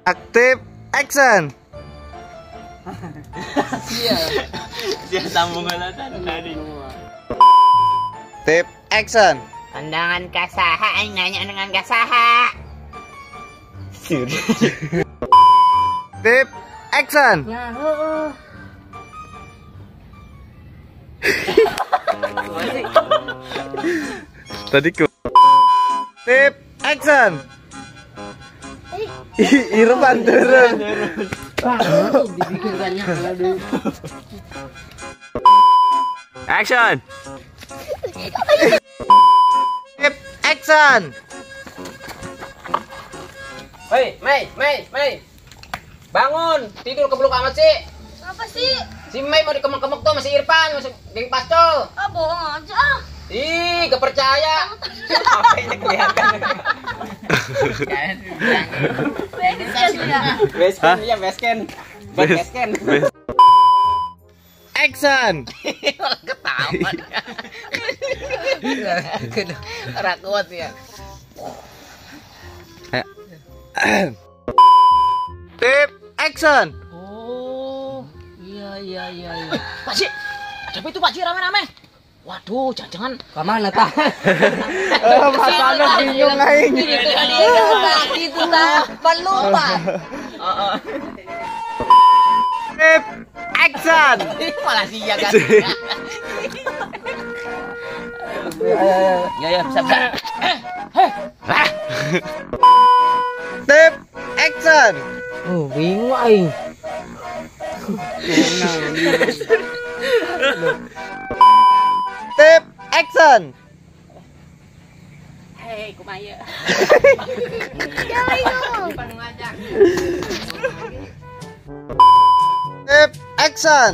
Aktif, action. Siya sambungan natin tadi. Tip, action. Pandangan kasaha, ay nanya dengan kasaha. Tip, action. Ya, Tadi ku. Tip, action. Irfan turun. dibikinkannya kalau Action. Tip, action. Hei, Mei. Bangun, tidur kebluk amat sih. Apa sih? Si Mei mau dikemek-kemek tuh masih Irfan, masih geng pastol. Ah, bohong aja. Ih, gak percaya. HP-nya kelihatan. Basecamp ya, basecamp. Basecamp. Action. Ketawa dia. Ora kuat ya. Tip, action. Oh, iya. Pak Ci, ada itu Pak Ci rame-rame. Waduh, jangan Kemana tah? Matanya bingung aing. itu dah, pelupa. Tip, action. Malah sia kan. Ya, bisa. Tip, action. Oh, bingung aing. Tip, action. Hei, kumaya. Tip, action.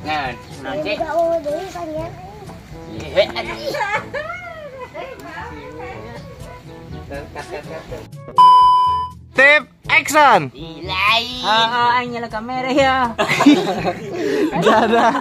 Nah, nanti. Tip, action. Ilai. Aing nyala kamera ya. Dadah.